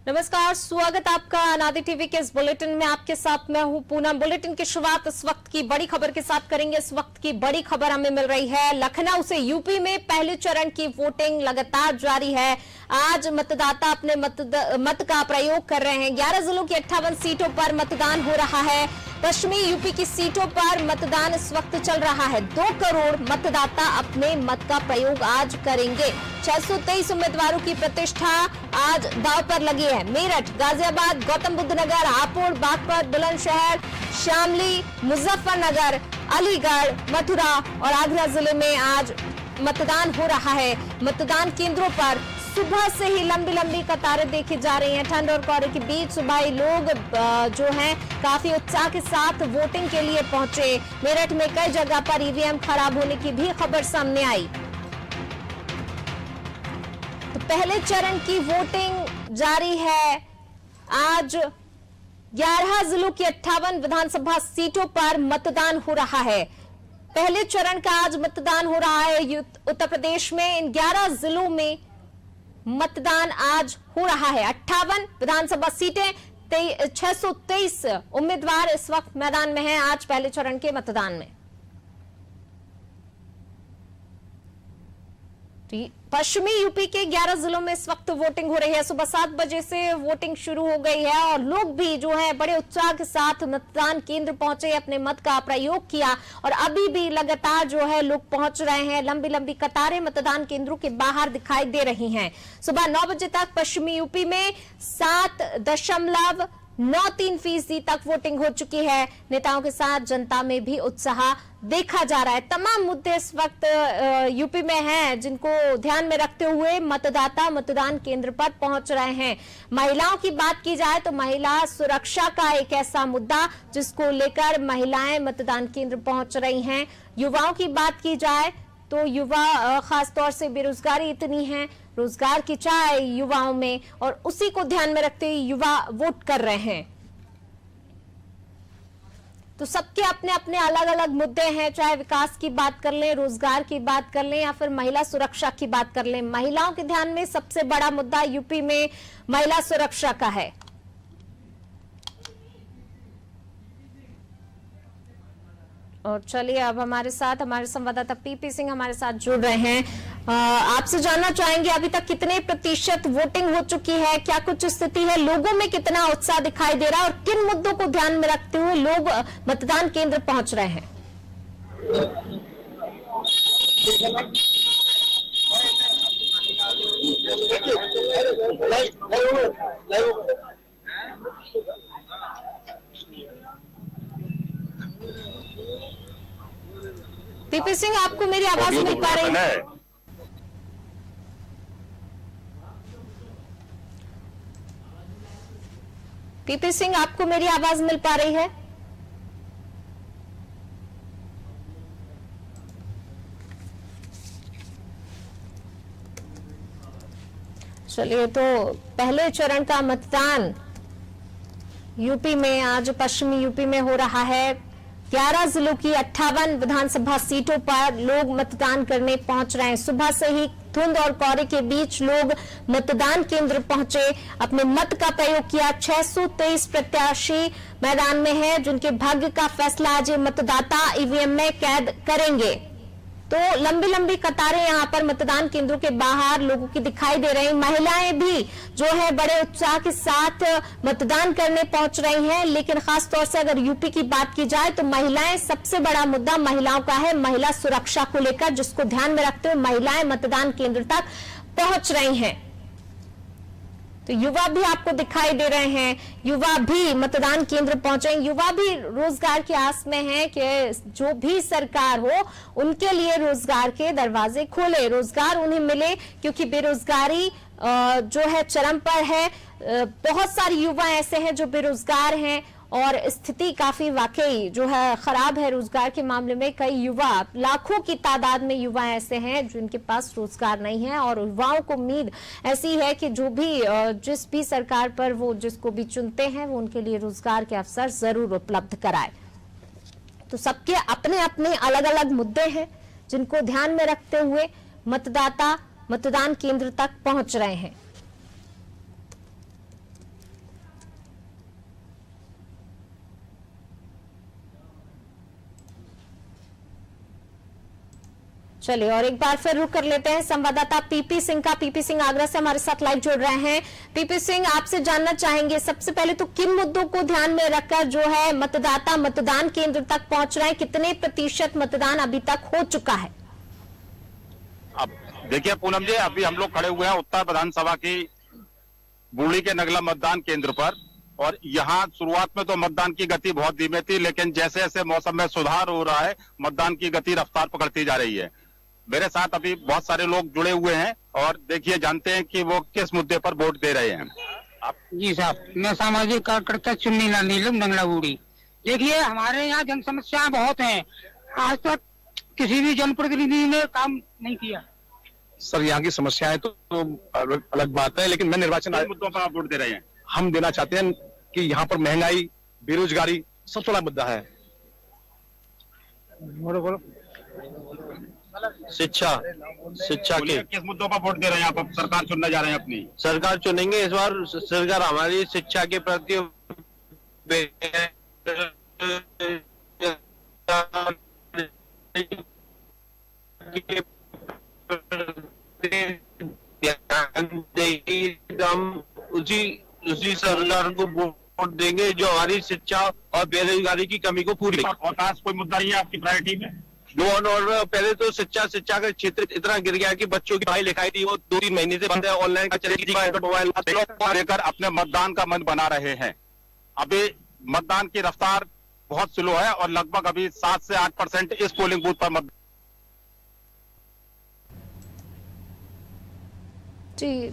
नमस्कार, स्वागत आपका अनादि टीवी के इस बुलेटिन में। आपके साथ मैं हूं पूनम। बुलेटिन की शुरुआत इस वक्त की बड़ी खबर के साथ करेंगे। इस वक्त की बड़ी खबर हमें मिल रही है लखनऊ से। यूपी में पहले चरण की वोटिंग लगातार जारी है। आज मतदाता अपने मत का प्रयोग कर रहे हैं। 11 जिलों की 58 सीटों पर मतदान हो रहा है। पश्चिमी यूपी की सीटों पर मतदान इस वक्त चल रहा है। 2 करोड़ मतदाता अपने मत का प्रयोग आज करेंगे। 623 उम्मीदवारों की प्रतिष्ठा आज दांव पर लगी है। मेरठ, गाजियाबाद, गौतम बुद्ध नगर, हापुड़, बागपत, बुलंदशहर, शामली, मुजफ्फरनगर, अलीगढ़, मथुरा और आगरा जिले में आज मतदान हो रहा है। मतदान केंद्रों पर सुबह से ही लंबी लंबी कतारें देखी जा रही हैं। ठंड और कोहरे के बीच सुबह ही लोग जो हैं काफी उत्साह के साथ वोटिंग के लिए पहुंचे। मेरठ में कई जगह पर ईवीएम खराब होने की भी खबर सामने आई। तो पहले चरण की वोटिंग जारी है। आज 11 जिलों की 58 विधानसभा सीटों पर मतदान हो रहा है। पहले चरण का आज मतदान हो रहा है उत्तर प्रदेश में। इन 11 जिलों में मतदान आज हो रहा है। 58 विधानसभा सीटें, 623 उम्मीदवार इस वक्त मैदान में हैं आज पहले चरण के मतदान में। पश्चिमी यूपी के 11 जिलों में इस वक्त वोटिंग हो रही है। सुबह 7 बजे से वोटिंग शुरू हो गई है और लोग भी जो है बड़े उत्साह के साथ मतदान केंद्र पहुंचे, अपने मत का प्रयोग किया और अभी भी लगातार जो है लोग पहुंच रहे हैं। लंबी लंबी कतारें मतदान केंद्रों के बाहर दिखाई दे रही हैं। सुबह 9 बजे तक पश्चिमी यूपी में 7.93% तक वोटिंग हो चुकी है। नेताओं के साथ जनता में भी उत्साह देखा जा रहा है। तमाम मुद्दे इस वक्त यूपी में हैं जिनको ध्यान में रखते हुए मतदाता मतदान केंद्र पर पहुंच रहे हैं। महिलाओं की बात की जाए तो महिला सुरक्षा का एक ऐसा मुद्दा जिसको लेकर महिलाएं मतदान केंद्र पहुंच रही हैं। युवाओं की बात की जाए तो युवा खासतौर से बेरोजगारी इतनी है, रोजगार की चाह युवाओं में और उसी को ध्यान में रखते हुए युवा वोट कर रहे हैं। तो सबके अपने अपने अलग अलग मुद्दे हैं, चाहे विकास की बात कर लें, रोजगार की बात कर लें या फिर महिला सुरक्षा की बात कर लें। महिलाओं के ध्यान में सबसे बड़ा मुद्दा यूपी में महिला सुरक्षा का है। और चलिए अब हमारे संवाददाता पीपी सिंह हमारे साथ जुड़ रहे हैं। आपसे जानना चाहेंगे अभी तक कितने प्रतिशत वोटिंग हो चुकी है, क्या कुछ स्थिति है, लोगों में कितना उत्साह दिखाई दे रहा है और किन मुद्दों को ध्यान में रखते हुए लोग मतदान केंद्र पहुंच रहे हैं? पीपी सिंह, आपको मेरी आवाज मिल पा रही है? पीपी सिंह, आपको मेरी आवाज मिल पा रही है? चलिए, तो पहले चरण का मतदान यूपी में आज पश्चिमी यूपी में हो रहा है। 11 जिलों की 58 विधानसभा सीटों पर लोग मतदान करने पहुंच रहे हैं। सुबह से ही धुंध और कोहरे के बीच लोग मतदान केंद्र पहुंचे, अपने मत का प्रयोग किया। 623 प्रत्याशी मैदान में हैं जिनके भाग्य का फैसला आज मतदाता ईवीएम में कैद करेंगे। तो लंबी लंबी कतारें यहां पर मतदान केंद्रों के बाहर लोगों की दिखाई दे रही। महिलाएं भी जो है बड़े उत्साह के साथ मतदान करने पहुंच रही हैं। लेकिन खास तौर से अगर यूपी की बात की जाए तो महिलाएं, सबसे बड़ा मुद्दा महिलाओं का है, महिला सुरक्षा को लेकर, जिसको ध्यान में रखते हुए महिलाएं मतदान केंद्र तक पहुंच रही हैं। तो युवा भी आपको दिखाई दे रहे हैं, युवा भी मतदान केंद्र पहुंचे। युवा भी रोजगार की आस में है कि जो भी सरकार हो उनके लिए रोजगार के दरवाजे खोले, रोजगार उन्हें मिले, क्योंकि बेरोजगारी जो है चरम पर है। बहुत सारे युवा ऐसे हैं जो बेरोजगार हैं और स्थिति काफी वाकई जो है खराब है रोजगार के मामले में। कई युवा, लाखों की तादाद में युवा ऐसे हैं जिनके पास रोजगार नहीं है और युवाओं को उम्मीद ऐसी है कि जो भी जिस भी सरकार पर वो जिसको भी चुनते हैं वो उनके लिए रोजगार के अवसर जरूर उपलब्ध कराए। तो सबके अपने अपने अलग अलग मुद्दे हैं जिनको ध्यान में रखते हुए मतदाता मतदान केंद्र तक पहुंच रहे हैं। चलिए और एक बार फिर रुक कर लेते हैं संवाददाता पीपी सिंह का। पीपी सिंह आगरा से हमारे साथ लाइव जुड़ रहे हैं। पीपी सिंह, आपसे जानना चाहेंगे सबसे पहले तो किन मुद्दों को ध्यान में रखकर जो है मतदाता मतदान केंद्र तक पहुंच रहे हैं, कितने प्रतिशत मतदान अभी तक हो चुका है? अब देखिए पूनम जी, अभी हम लोग खड़े हुए हैं उत्तर विधानसभा की बूढ़ी के नगला मतदान केंद्र पर, और यहाँ शुरुआत में तो मतदान की गति बहुत धीमी थी, लेकिन जैसे जैसे मौसम में सुधार हो रहा है मतदान की गति रफ्तार पकड़ती जा रही है। मेरे साथ अभी बहुत सारे लोग जुड़े हुए हैं और देखिए जानते हैं कि वो किस मुद्दे पर वोट दे रहे हैं। जी साहब, मैं सामाजिक कार्यकर्ता चुन्नी लाल नीलम नंगला बूढ़ी। देखिए हमारे यहाँ जन समस्याएं बहुत हैं, आज तक किसी भी जनप्रतिनिधि ने काम नहीं किया। सर यहाँ की समस्याएं तो अलग बात है, लेकिन मैं निर्वाचन मुद्दों पर आप वोट दे रहे हैं। हम देना चाहते हैं कि यहाँ पर महंगाई, बेरोजगारी सबसे बड़ा मुद्दा है। शिक्षा के किस मुद्दों पर वोट दे रहे हैं आप? सरकार चुनने जा रहे हैं अपनी सरकार चुनेंगे इस बार। सरकार हमारी शिक्षा के प्रति हम उसी सरकार को वोट देंगे जो हमारी शिक्षा और बेरोजगारी की कमी को पूरी। और खास कोई मुद्दा नहीं है आपकी प्रायोरिटी में? और पहले तो शिक्षा का क्षेत्र इतना गिर गया कि बच्चों की पढ़ाई लिखाई थी वो 2-3 महीने से बंद है। ऑनलाइन चलेगी, मोबाइल लेकर अपने मतदान का मन बना रहे हैं। अभी मतदान की रफ्तार बहुत स्लो है और लगभग अभी 7 से 8% इस पोलिंग बूथ पर मतदान। जी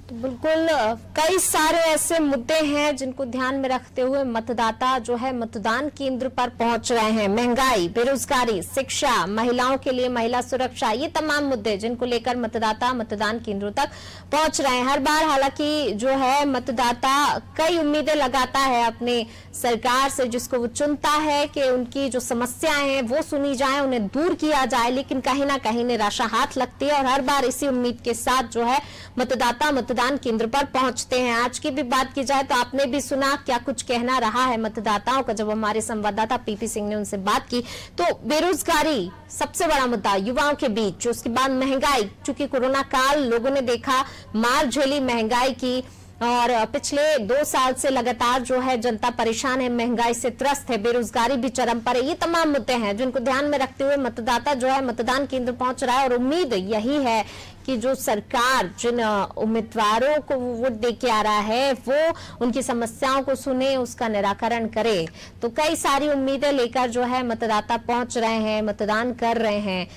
तो बिल्कुल कई सारे ऐसे मुद्दे हैं जिनको ध्यान में रखते हुए मतदाता जो है मतदान केंद्र पर पहुंच रहे हैं। महंगाई, बेरोजगारी, शिक्षा, महिलाओं के लिए महिला सुरक्षा, ये तमाम मुद्दे जिनको लेकर मतदाता मतदान केंद्रों तक पहुंच रहे हैं। हर बार हालांकि जो है मतदाता कई उम्मीदें लगाता है अपने सरकार से, जिसको वो चुनता है कि उनकी जो समस्याएं हैं वो सुनी जाए, उन्हें दूर किया जाए, लेकिन कहीं ना कहीं निराशा हाथ लगती है और हर बार इसी उम्मीद के साथ जो है मतदाता मतदान केंद्र पर पहुंचते हैं। आज की भी बात की जाए तो आपने भी सुना क्या कुछ कहना रहा है मतदाताओं का जब हमारे संवाददाता पीपी सिंह ने उनसे बात की। तो बेरोजगारी सबसे बड़ा मुद्दा युवाओं के बीच, उसके बाद महंगाई, चूंकि कोरोना काल लोगों ने देखा मार झेली महंगाई की और पिछले 2 साल से लगातार जो है जनता परेशान है, महंगाई से त्रस्त है, बेरोजगारी भी चरम पर है। ये तमाम मुद्दे हैं जिनको ध्यान में रखते हुए मतदाता जो है मतदान केंद्र पहुंच रहा है और उम्मीद यही है कि जो सरकार जिन उम्मीदवारों को वोट दे के आ रहा है वो उनकी समस्याओं को सुने, उसका निराकरण करे। तो कई सारी उम्मीदें लेकर जो है मतदाता पहुंच रहे हैं, मतदान कर रहे हैं।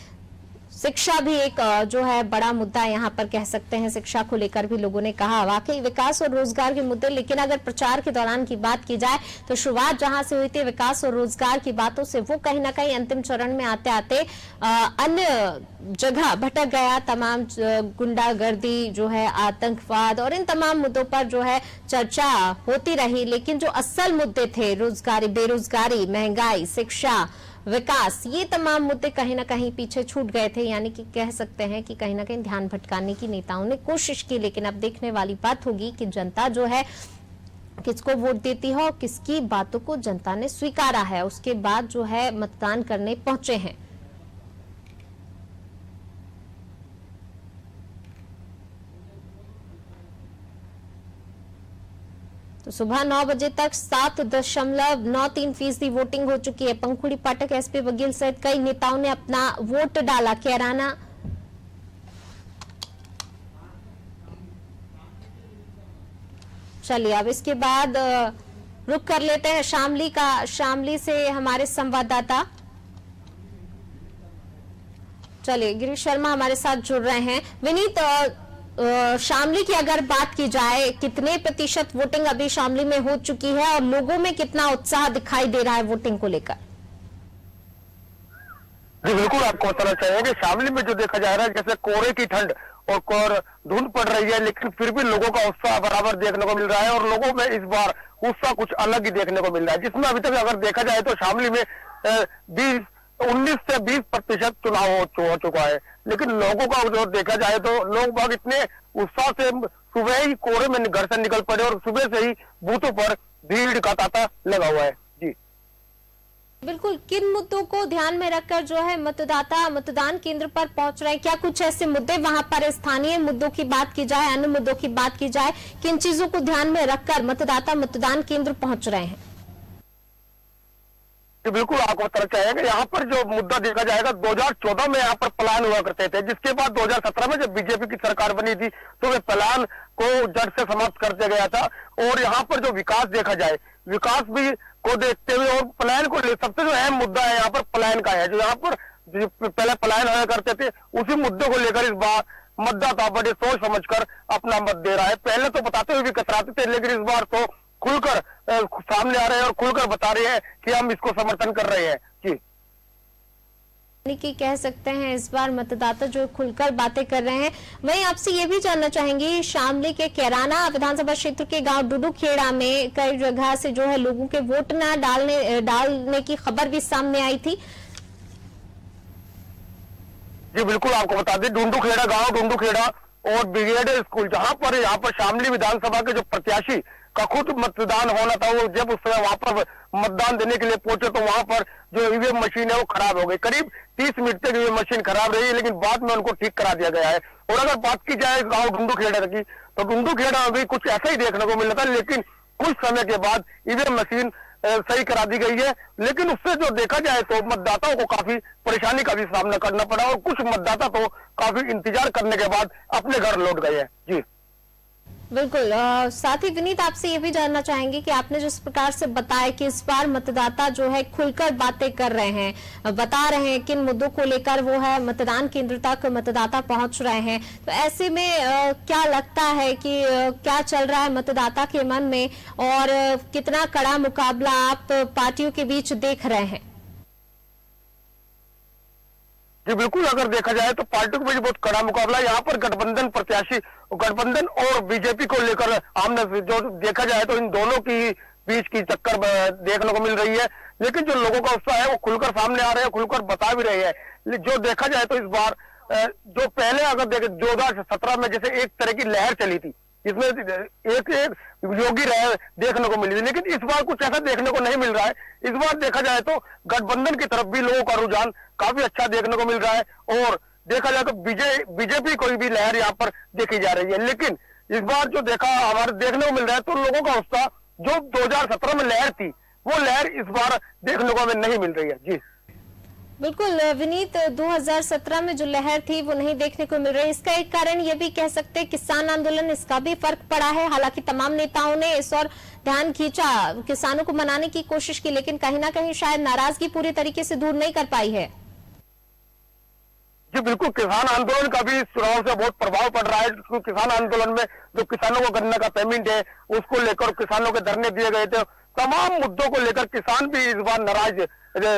शिक्षा भी एक जो है बड़ा मुद्दा यहाँ पर कह सकते हैं, शिक्षा को लेकर भी लोगों ने कहा वाकई विकास और रोजगार के मुद्दे। लेकिन अगर प्रचार के दौरान की बात की जाए तो शुरुआत जहां से हुई थी विकास और रोजगार की बातों से, वो कहीं ना कहीं अंतिम चरण में आते आते अन्य जगह भटक गया। तमाम गुंडागर्दी जो है, आतंकवाद और इन तमाम मुद्दों पर जो है चर्चा होती रही, लेकिन जो असल मुद्दे थे रोजगारी, बेरोजगारी, महंगाई, शिक्षा, विकास, ये तमाम मुद्दे कहीं ना कहीं पीछे छूट गए थे। यानी कि कह सकते हैं कि कहीं ना कहीं ध्यान भटकाने की नेताओं ने कोशिश की। लेकिन अब देखने वाली बात होगी कि जनता जो है किसको वोट देती है और किसकी बातों को जनता ने स्वीकारा है, उसके बाद जो है मतदान करने पहुंचे हैं। तो सुबह 9 बजे तक 7.93% वोटिंग हो चुकी है। पंखुड़ी पाठक, एसपी वकील सहित कई नेताओं ने अपना वोट डाला। कैराना चलिए अब इसके बाद रुक कर लेते हैं शामली का। शामली से हमारे संवाददाता चलिए गिरीश शर्मा हमारे साथ जुड़ रहे हैं। विनीत, शामली की अगर बात की जाए, कितने प्रतिशत वोटिंग अभी शामली में हो चुकी है और लोगों में कितना उत्साह दिखाई दे रहा है वोटिंग को लेकर? जी बिल्कुल, आपको बताना चाहिए कि शामली में जो देखा जा रहा है, जैसे कोहरे की ठंड और धुंध पड़ रही है, लेकिन फिर भी लोगों का उत्साह बराबर देखने को मिल रहा है और लोगों में इस बार उत्साह कुछ अलग ही देखने को मिल रहा है, जिसमें अभी तक अगर देखा जाए तो शामली में 19 से 20% चुनाव हो चुका है। लेकिन लोगों का जो देखा जाए तो लोग बाग इतने उत्साह से सुबह ही कोहरे में घर से निकल पड़े और सुबह से ही बूथों पर भीड़ का तांता लगा हुआ है। जी बिल्कुल, किन मुद्दों को ध्यान में रखकर जो है मतदाता मतदान केंद्र पर पहुंच रहे हैं? क्या कुछ ऐसे मुद्दे वहां पर स्थानीय मुद्दों की बात की जाए, अन्य मुद्दों की बात की जाए, किन चीजों को ध्यान में रखकर मतदाता मतदान केंद्र पहुंच रहे हैं? बिल्कुल, आपको बताना चाहेंगे यहाँ पर जो मुद्दा देखा जाएगा, 2014 में यहाँ पर प्लान हुआ करते थे, जिसके बाद 2017 में जब बीजेपी की सरकार बनी थी तो वे प्लान को जड़ से समाप्त कर दिया गया था। और यहाँ पर जो विकास देखा जाए, विकास भी को देखते हुए और प्लान को सबसे जो अहम मुद्दा है यहाँ पर प्लान का है। जो यहाँ पर पहले प्लान हुआ करते थे, उसी मुद्दे को लेकर इस बार मतदाता बड़े सोच समझकर अपना मत दे रहा है। पहले तो बताते हुए भी कतराते थे, लेकिन इस बार तो खुलकर सामने आ रहे हैं और खुलकर बता रहे हैं कि हम इसको समर्थन कर रहे हैं। जी, कि कह सकते हैं इस बार मतदाता जो खुलकर बातें कर रहे हैं। वहीं आपसे ये भी जानना चाहेंगे, शामली के कैराना विधानसभा क्षेत्र के गांव डुडूखेड़ा में कई जगह से जो है लोगों के वोट न डालने की खबर भी सामने आई थी। जी बिल्कुल, आपको बता दें, डुडूखेड़ा गांव, डुडूखेड़ा और ब्रिगेड स्कूल, जहां पर यहाँ पर शामली विधानसभा के जो प्रत्याशी का खुद मतदान होना था, वो जब उस समय वहां पर मतदान देने के लिए पहुंचे तो वहां पर जो ईवीएम मशीन है वो खराब हो गई। करीब 30 मिनट तक ईवीएम मशीन खराब रही, लेकिन बाद में उनको ठीक करा दिया गया है। और अगर बात की जाए गांव डुडूखेड़ा की, तो डुडूखेड़ा में भी कुछ ऐसा ही देखने को मिला था, लेकिन कुछ समय के बाद ईवीएम मशीन सही करा दी गई है। लेकिन उससे जो देखा जाए तो मतदाताओं को काफी परेशानी का भी सामना करना पड़ा और कुछ मतदाता तो काफी इंतजार करने के बाद अपने घर लौट गए हैं। जी बिल्कुल, साथ ही विनीत आपसे ये भी जानना चाहेंगे कि आपने जिस प्रकार से बताया कि इस बार मतदाता जो है खुलकर बातें कर रहे हैं, बता रहे हैं किन मुद्दों को लेकर वो है मतदान केंद्र तक मतदाता पहुंच रहे हैं, तो ऐसे में क्या लगता है कि क्या चल रहा है मतदाता के मन में और कितना कड़ा मुकाबला आप पार्टियों के बीच देख रहे हैं? जी बिल्कुल, अगर देखा जाए तो पार्टियों के बीच बहुत कड़ा मुकाबला। यहाँ पर गठबंधन प्रत्याशी, गठबंधन और बीजेपी को लेकर आमने जो देखा जाए तो इन दोनों की बीच की टक्कर देखने को मिल रही है। लेकिन जो लोगों का उत्साह है वो खुलकर सामने आ रहे हैं, खुलकर बता भी रहे हैं। जो देखा जाए तो इस बार जो पहले अगर देखे 2017 में जैसे एक तरह की लहर चली थी, इसमें एक योगी रहे देखने को मिली थी, लेकिन इस बार कुछ ऐसा देखने को नहीं मिल रहा है। इस बार देखा जाए तो गठबंधन की तरफ भी लोगों का रुझान काफी अच्छा देखने को मिल रहा है और देखा जाए तो बीजेपी कोई भी लहर यहाँ पर देखी जा रही है। लेकिन इस बार जो देखा हमारे देखने को मिल रहा है तो लोगों का उत्साह जो 2017 में लहर थी, वो लहर इस बार देखने को हमें नहीं मिल रही है। जी बिल्कुल विनीत, 2017 में जो लहर थी वो नहीं देखने को मिल रही। इसका एक कारण ये भी कह सकते हैं किसान आंदोलन, इसका भी फर्क पड़ा है। हालांकि तमाम नेताओं ने इस और ध्यान खींचा, किसानों को मनाने की कोशिश की, लेकिन कहीं ना कहीं शायद नाराजगी पूरी तरीके से दूर नहीं कर पाई है। जी बिल्कुल, किसान आंदोलन का भी चुनाव से बहुत प्रभाव पड़ रहा है। किसान आंदोलन में जो किसानों को गन्ना का पेमेंट है उसको लेकर किसानों के धरने दिए गए थे, तमाम मुद्दों को लेकर किसान भी इस बार नाराज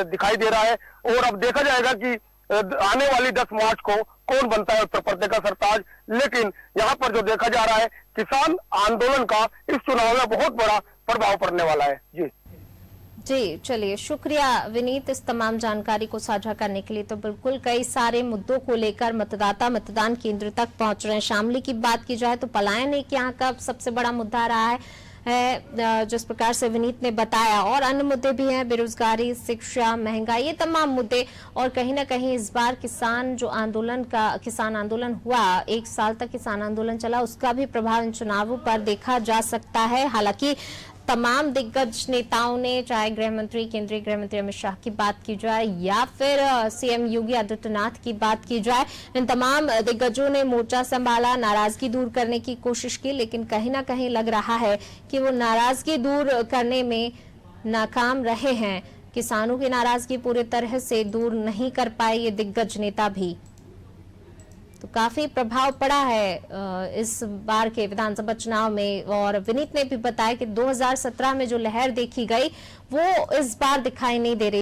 दिखाई दे रहा है। और अब देखा जाएगा कि आने वाली 10 मार्च को कौन बनता है उत्तर प्रदेश का सरताज। लेकिन यहाँ पर जो देखा जा रहा है, किसान आंदोलन का इस चुनाव में बहुत बड़ा प्रभाव पड़ने वाला है। जी चलिए, शुक्रिया विनीत इस तमाम जानकारी को साझा करने के लिए। तो बिल्कुल कई सारे मुद्दों को लेकर मतदाता मतदान केंद्र तक पहुंच रहे हैं। शामली की बात की जाए तो पलायन एक यहाँ का सबसे बड़ा मुद्दा रहा है, जिस प्रकार से विनीत ने बताया, और अन्य मुद्दे भी हैं, बेरोजगारी, शिक्षा, महंगाई, ये तमाम मुद्दे। और कहीं ना कहीं इस बार किसान आंदोलन हुआ, 1 साल तक किसान आंदोलन चला, उसका भी प्रभाव इन चुनावों पर देखा जा सकता है। हालांकि तमाम दिग्गज नेताओं ने, चाहे केंद्रीय गृह मंत्री अमित शाह की बात की जाए या फिर सीएम योगी आदित्यनाथ की बात की जाए, इन तमाम दिग्गजों ने मोर्चा संभाला, नाराजगी दूर करने की कोशिश की, लेकिन कहीं ना कहीं लग रहा है कि वो नाराजगी दूर करने में नाकाम रहे हैं। किसानों की नाराजगी पूरे तरह से दूर नहीं कर पाए ये दिग्गज नेता भी। तो काफी प्रभाव पड़ा है इस बार के विधानसभा चुनाव में। और विनीत ने भी बताया कि 2017 में जो लहर देखी गई वो इस बार दिखाई नहीं दे रही।